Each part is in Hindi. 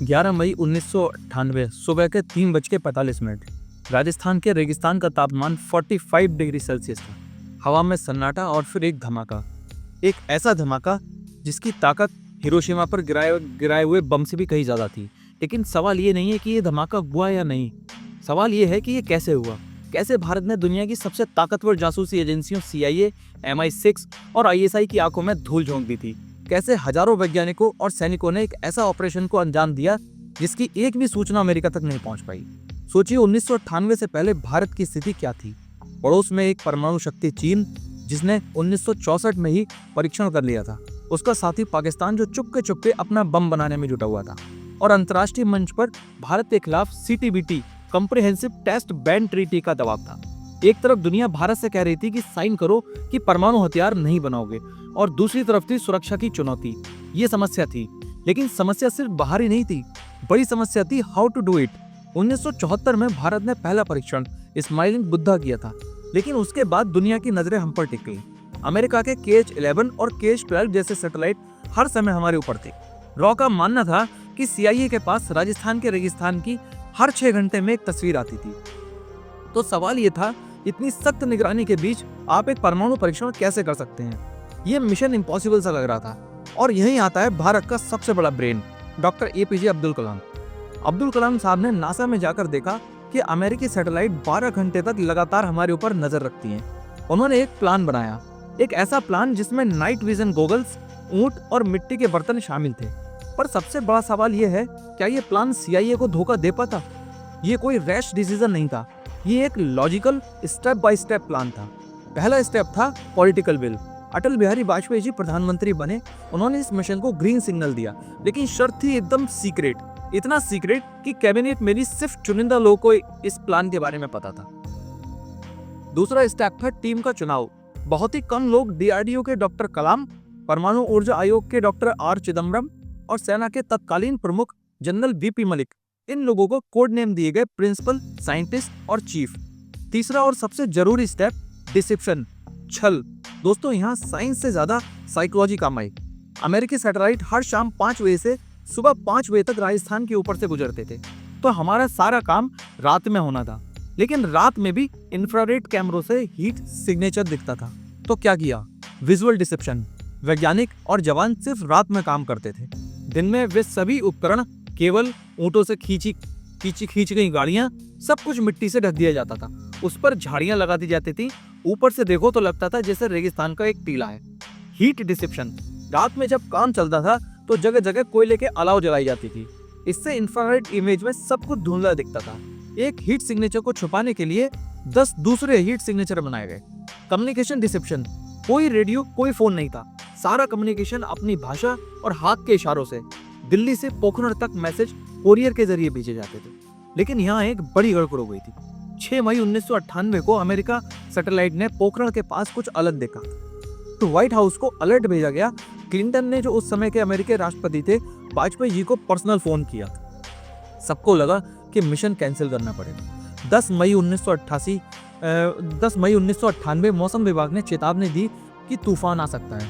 11 मई 1998 सुबह के 3:45 राजस्थान के रेगिस्तान का तापमान 45 डिग्री सेल्सियस था। हवा में सन्नाटा और फिर एक धमाका, एक ऐसा धमाका जिसकी ताकत हिरोशिमा पर गिराए हुए बम से भी कहीं ज्यादा थी। लेकिन सवाल ये नहीं है कि ये धमाका हुआ या नहीं, सवाल ये है कि ये कैसे हुआ। कैसे भारत ने दुनिया की सबसे ताकतवर जासूसी एजेंसियों CIA, MI6 और ISI की आंखों में धूल झोंक दी थी। कैसे हजारों वैज्ञानिकों और सैनिकों ने एक ऐसा ऑपरेशन को अंजाम दिया जिसकी एक भी सूचना अमेरिका तक नहीं पहुंच पाई। सोचिए 1998 से पहले भारत की स्थिति क्या थी। पड़ोस में एक परमाणु शक्ति चीन, जिसने 1964 में ही परीक्षण कर लिया था। उसका साथी पाकिस्तान, जो चुपके अपना बम बनाने में जुटा हुआ था। और अंतर्राष्ट्रीय मंच पर भारत के खिलाफ CTBT comprehensive test ban treaty का दबाव था। एक तरफ दुनिया भारत से कह रही थी कि साइन करो कि परमाणु हथियार नहीं बनाओगे, और दूसरी तरफ थी सुरक्षा की चुनौती। ये समस्या थी, लेकिन समस्या सिर्फ बाहर ही नहीं थी, बड़ी समस्या थी हाउ टू डू इट। 1974 में भारत ने पहला परीक्षण स्माइलिंग बुद्धा किया था, लेकिन उसके बाद दुनिया की नजरें हम पर टिक गई। अमेरिका के KH-11 और KH-12 जैसे सैटेलाइट हर समय हमारे ऊपर थे। रॉ का मानना था कि CIA के पास राजस्थान के रेगिस्तान की हर 6 घंटे में एक तस्वीर आती थी। तो सवाल ये था, इतनी सख्त निगरानी के बीच आप एक परमाणु परीक्षण कैसे कर सकते हैं? ये मिशन इम्पॉसिबल सा लग रहा था। और यहीं आता है भारत का सबसे बड़ा brain, doctor APJ Abdul Kalam. Abdul Kalam साहब ने नासा में जाकर देखा कि अमेरिकी सैटेलाइट 12 घंटे तक लगातार हमारे ऊपर नजर रखती हैं। उन्होंने एक प्लान बनाया, एक ऐसा प्लान जिसमें नाइट विजन गॉगल्स, ऊंट और मिट्टी के बर्तन शामिल थे। पर सबसे बड़ा सवाल यह है, क्या ये प्लान CIA को धोखा दे पाता? ये कोई रैश डिसीजन नहीं था, ये एक logical step by step plan था। पहला स्टेप था पॉलिटिकल विल। अटल बिहारी वाजपेयी जी प्रधानमंत्री बने, उन्होंने इस मिशन को ग्रीन सिग्नल दिया, लेकिन शर्त थी एकदम सीक्रेट, इतना सीक्रेट कि कैबिनेट में भी सिर्फ चुनिंदा लोगों को इस प्लान के बारे में पता था। दूसरा स्टेप था टीम का चुनाव। बहुत ही कम लोग DRDO के डॉक्टर कलाम, परमाणु ऊर्जा आयोग के डॉक्टर R चिदम्बरम और सेना के तत्कालीन प्रमुख जनरल VP मलिक, इन लोगों को कोड नेम दिए गए प्रिंसिपल, साइंटिस्ट और चीफ। तीसरा और सबसे जरूरी स्टेप, डिसेप्शन, छल। दोस्तों, यहाँ साइंस से ज्यादा साइकोलॉजी काम आई। अमेरिकी सैटेलाइट हर शाम 5 बजे से सुबह 5 बजे तक राजस्थान के ऊपर से गुजरते थे, तो हमारा सारा काम रात में होना था। लेकिन रात में भी इंफ्रारेड कैमरों से हीट सिग्नेचर दिखता था। तो क्या किया? Visual deception. वैज्ञानिक और जवान सिर्फ रात में काम करते थे। दिन में वे सभी उपकरण, केवल ऊंटों से खींची गई गाड़ियां, सब कुछ मिट्टी से ढक दिया जाता था। उस पर झाड़ियां लगा दी जाती थी। ऊपर से देखो तो लगता था जैसे रेगिस्तान का एक टीला है। Heat deception. रात में जब काम चलता था तो जगह जगह कोयले के अलाव जलाई जाती थी। इससे इंफ्रारेड इमेज में सब कुछ धुंधला दिखता था। एक हीट सिग्नेचर को छुपाने के लिए 10 दूसरे हीट सिग्नेचर बनाए गए। Communication deception. कोई रेडियो, कोई फोन नहीं था। सारा कम्युनिकेशन अपनी भाषा और हाथ के इशारों से दिल्ली से पोखरण तक मैसेज कोरियर के जरिए भेजे जाते थे। लेकिन यहाँ एक बड़ी गड़बड़ हो गई थी। 6 मई 1998 को अमेरिका सैटेलाइट ने पोखरण के पास कुछ अलग देखा, तो व्हाइट हाउस को अलर्ट भेजा गया। क्लिंटन ने, जो उस समय के अमेरिकी राष्ट्रपति थे, वाजपेयी जी को पर्सनल फोन किया। सबको लगा कि मिशन कैंसिल करना पड़ेगा। 10 मई 1998 मौसम विभाग ने चेतावनी दी कि तूफान आ सकता है,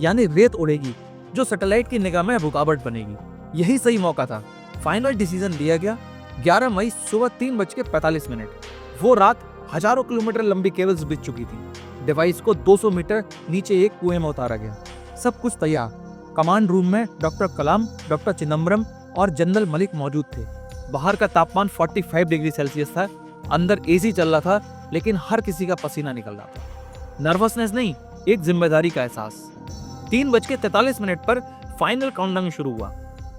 यानी रेत उड़ेगी, जो सैटेलाइट की निगाह में रुकावट बनेगी। यही सही मौका था। फाइनल डिसीजन लिया गया। 11 मई सुबह 3:45। वो रात हजारों किलोमीटर लंबी केबल्स बिछ चुकी थी। डिवाइस को 200 मीटर नीचे एक कुएं में उतारा गया। सब कुछ तैयार। कमांड रूम में डॉक्टर कलाम, डॉक्टर चिदम्बरम और जनरल मलिक मौजूद थे। बाहर का तापमान 45 डिग्री सेल्सियस था। अंदर AC चल रहा था, लेकिन हर किसी का पसीना निकल रहा था। नर्वसनेस नहीं, एक जिम्मेदारी का एहसास। 3:43 पर फाइनल काउंटडाउन शुरू हुआ।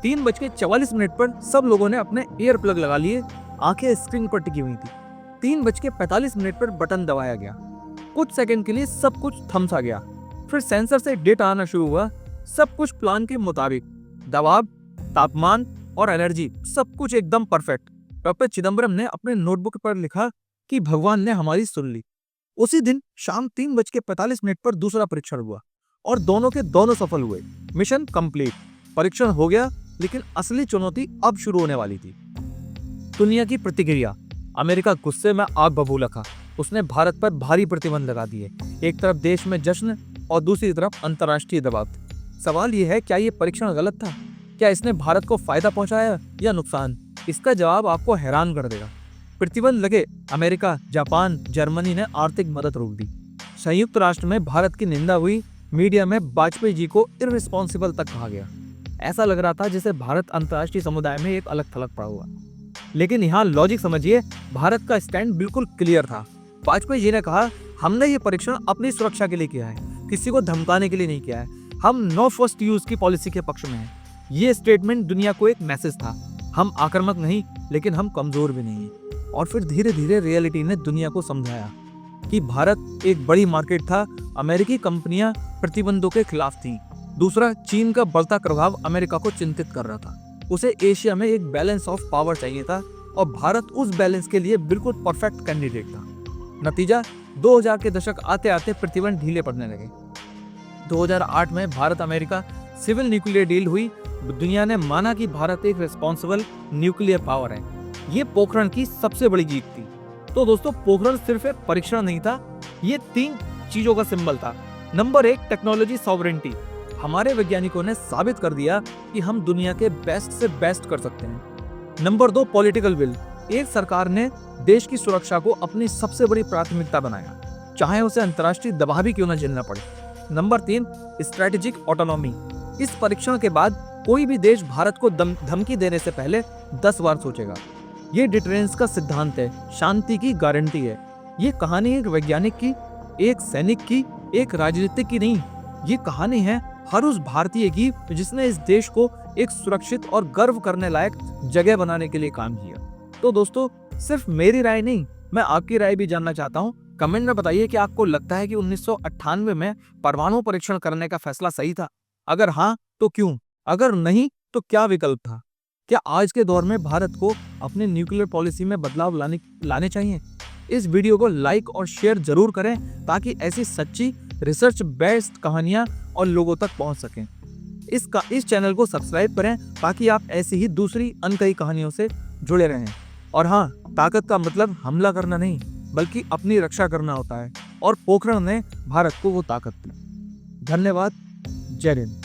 3:44 पर सब लोगों ने अपने ईयर प्लग लगा लिए। आंखें स्क्रीन पर टिकी हुई थी। 3:45 पर बटन दबाया गया। कुछ सेकंड के लिए सब कुछ थम सा गया। फिर सेंसर से डेटा आना शुरू हुआ। सब कुछ प्लान के मुताबिक, दबाव, तापमान और एनर्जी, सब कुछ एकदम परफेक्ट। डॉक्टर चिदम्बरम ने अपने नोटबुक पर लिखा कि भगवान ने हमारी सुन ली। उसी दिन शाम 3:45 पर दूसरा परीक्षण हुआ और दोनों के दोनों सफल हुए। Mission complete. परीक्षण हो गया, लेकिन असली चुनौती अब शुरू होने वाली थी। दुनिया की प्रतिक्रिया। अमेरिका गुस्से में आग बबूला था। उसने भारत पर भारी प्रतिबंध लगा दिए। एक तरफ देश में जश्न और दूसरी तरफ अंतर्राष्ट्रीय दबाव। सवाल यह है, क्या ये परीक्षण गलत था? क्या इसने भारत को फायदा पहुंचाया या नुकसान? इसका जवाब आपको हैरान कर देगा। प्रतिबंध लगे, अमेरिका, जापान, जर्मनी ने आर्थिक मदद रोक दी। संयुक्त राष्ट्र में भारत की निंदा हुई, मीडिया में वाजपेयी जी को इररिस्पॉन्सिबल तक कहा गया। ऐसा लग रहा था जैसे भारत अंतर्राष्ट्रीय समुदाय में एक अलग थलग पड़ा हुआ। लेकिन यहाँ लॉजिक समझिए, भारत का स्टैंड बिल्कुल क्लियर था। वाजपेयी जी ने कहा, हमने ये परीक्षण अपनी सुरक्षा के लिए किया है, किसी को धमकाने के लिए नहीं किया है। हम नो फर्स्ट यूज की पॉलिसी के पक्ष में हैं। ये स्टेटमेंट दुनिया को एक मैसेज था, हम आक्रामक नहीं, लेकिन हम कमजोर भी नहीं हैं। और फिर धीरे धीरे रियलिटी ने दुनिया को समझाया कि भारत एक बड़ी मार्केट था, अमेरिकी कंपनियां प्रतिबंधों के खिलाफ थीं। दूसरा, चीन का बढ़ता प्रभाव अमेरिका को चिंतित कर रहा था। उसे एशिया में एक बैलेंस ऑफ पावर चाहिए था और भारत उस बैलेंस के लिए बिल्कुल परफेक्ट कैंडिडेट था। नतीजा, 2000 के दशक आते आते प्रतिबंध ढीले पड़ने लगे। 2008 में Bharat America civil nuclear deal हुई। दुनिया ने माना कि भारत एक रिस्पॉन्सिबल न्यूक्लियर पावर है। ये पोखरण की सबसे बड़ी जीत थी। तो दोस्तों, पोखरण सिर्फ एक परीक्षण नहीं था, ये 3 चीजों का सिंबल था। Number 1, technology sovereignty. हमारे वैज्ञानिकों ने साबित कर दिया कि हम दुनिया के बेस्ट से बेस्ट कर सकते हैं। Number 2, political will. एक सरकार ने देश की सुरक्षा को अपनी सबसे बड़ी प्राथमिकता बनाया, चाहे उसे अंतर्राष्ट्रीय दबाव भी क्यों न झेलना पड़े। Number 3, strategic autonomy. इस परीक्षण के बाद कोई भी देश भारत को धमकी देने से पहले 10 बार सोचेगा। ये डिटरेंस का सिद्धांत है, शांति की गारंटी है। ये कहानी एक वैज्ञानिक की, एक सैनिक की, एक राजनीतिक की नहीं। ये कहानी है हर उस भारतीय की जिसने इस देश को एक सुरक्षित और गर्व करने लायक जगह बनाने के लिए काम किया। तो दोस्तों, सिर्फ मेरी राय नहीं, मैं आपकी राय भी जानना चाहता हूँ। कमेंट में बताइए कि आपको लगता है कि 1998 में परमाणु परीक्षण करने का फैसला सही था? अगर हाँ, तो क्यों? अगर नहीं, तो क्या विकल्प था? क्या आज के दौर में भारत को अपनी न्यूक्लियर पॉलिसी में बदलाव लाने चाहिए? इस वीडियो को लाइक और शेयर जरूर करें ताकि ऐसी सच्ची रिसर्च बेस्ड कहानियां और लोगों तक पहुंच सकें। इस चैनल को सब्सक्राइब करें ताकि आप ऐसी ही दूसरी अनकही कहानियों से जुड़े रहें। और हाँ, ताकत का मतलब हमला करना नहीं, बल्कि अपनी रक्षा करना होता है, और पोखरण ने भारत को वो ताकत दी। धन्यवाद। जय हिंद।